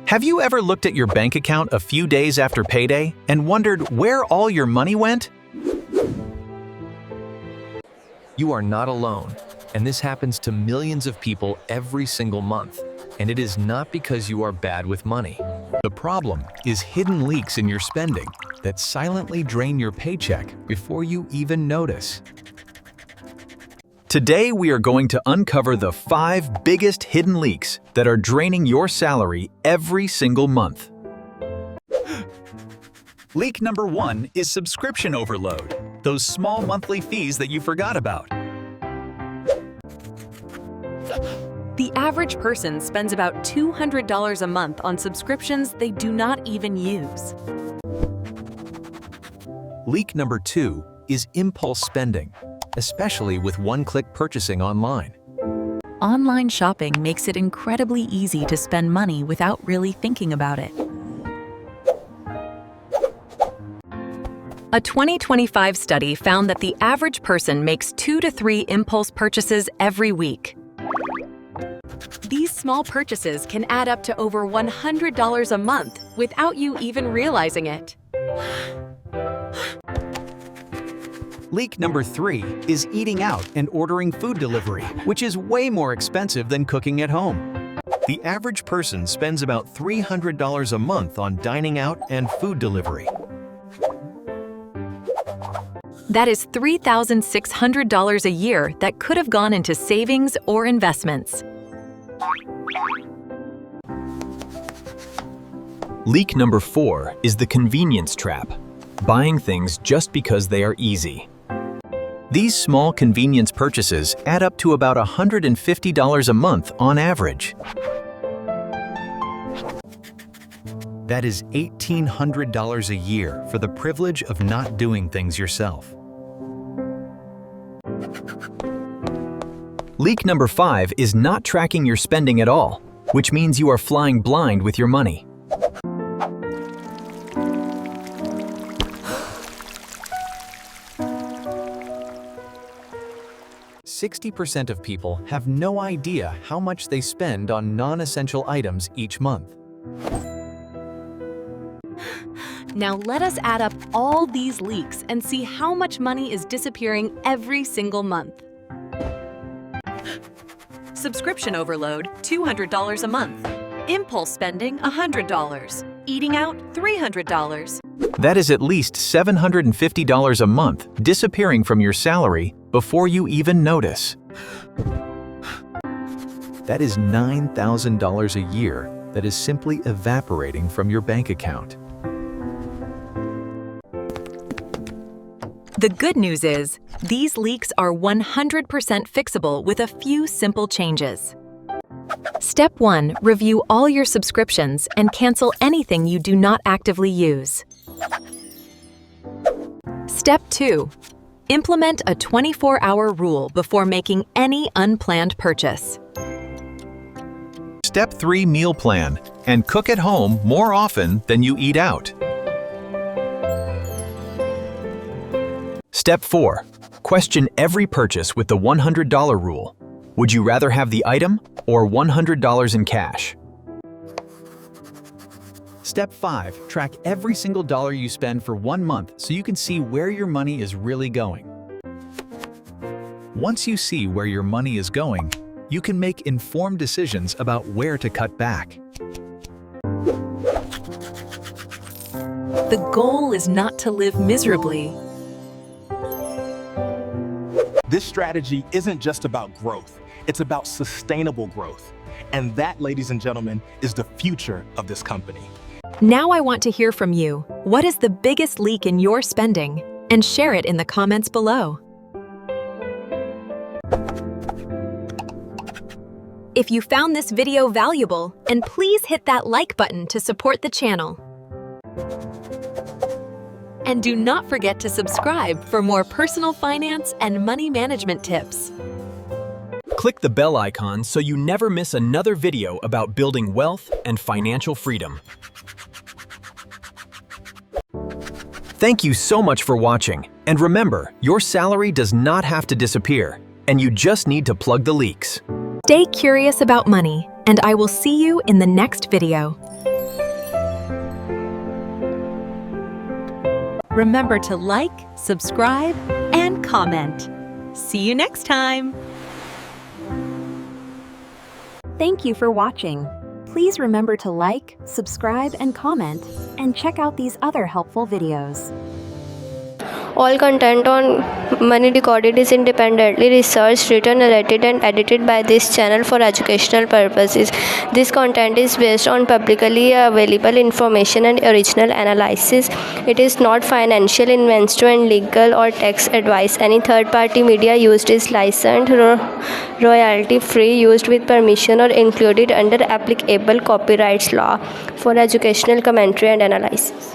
Have you ever looked at your bank account a few days after payday and wondered where all your money went? You are not alone, and this happens to millions of people every single month. And it is not because you are bad with money. The problem is hidden leaks in your spending that silently drain your paycheck before you even notice. Today, we are going to uncover the 5 biggest hidden leaks that are draining your salary every single month. Leak number 1 is subscription overload, those small monthly fees that you forgot about. The average person spends about $200 a month on subscriptions they do not even use. Leak number 2 is impulse spending, especially with one-click purchasing online. Online shopping makes it incredibly easy to spend money without really thinking about it. A 2025 study found that the average person makes 2 to 3 impulse purchases every week. These small purchases can add up to over $100 a month without you even realizing it. Leak number 3 is eating out and ordering food delivery, which is way more expensive than cooking at home. The average person spends about $300 a month on dining out and food delivery. That is $3,600 a year that could have gone into savings or investments. Leak number 4 is the convenience trap, buying things just because they are easy. These small convenience purchases add up to about $150 a month on average. That is $1,800 a year for the privilege of not doing things yourself. Leak number 5 is not tracking your spending at all, which means you are flying blind with your money. "60% of people have no idea how much they spend on non-essential items each month." Now let us add up all these leaks and see how much money is disappearing every single month. Subscription overload, $200 a month. Impulse spending, $100. Eating out, $300. That is at least $750 a month disappearing from your salary before you even notice. That is $9,000 a year that is simply evaporating from your bank account. The good news is, these leaks are 100% fixable with a few simple changes. Step 1. Review all your subscriptions and cancel anything you do not actively use. Step 2. Implement a 24-hour rule before making any unplanned purchase. Step 3. Meal plan and cook at home more often than you eat out. Step 4. Question every purchase with the $100 rule. Would you rather have the item or $100 in cash? Step 5. Track every single dollar you spend for 1 month so you can see where your money is really going. Once you see where your money is going, you can make informed decisions about where to cut back. The goal is not to live miserably. This strategy isn't just about growth, it's about sustainable growth. And that, ladies and gentlemen, is the future of this company. Now I want to hear from you. What is the biggest leak in your spending? And share it in the comments below. If you found this video valuable, and please hit that like button to support the channel. And do not forget to subscribe for more personal finance and money management tips. Click the bell icon so you never miss another video about building wealth and financial freedom. Thank you so much for watching. And remember, your salary does not have to disappear, and you just need to plug the leaks. Stay curious about money, and I will see you in the next video. Remember to like, subscribe, and comment. See you next time! Thank you for watching. Please remember to like, subscribe, and comment, and check out these other helpful videos. All content on Money Decoded is independently researched, written, narrated, and edited by this channel for educational purposes. This content is based on publicly available information and original analysis. It is not financial, investment, legal, or tax advice. Any third-party media used is licensed, royalty-free, used with permission, or included under applicable copyrights law for educational commentary and analysis.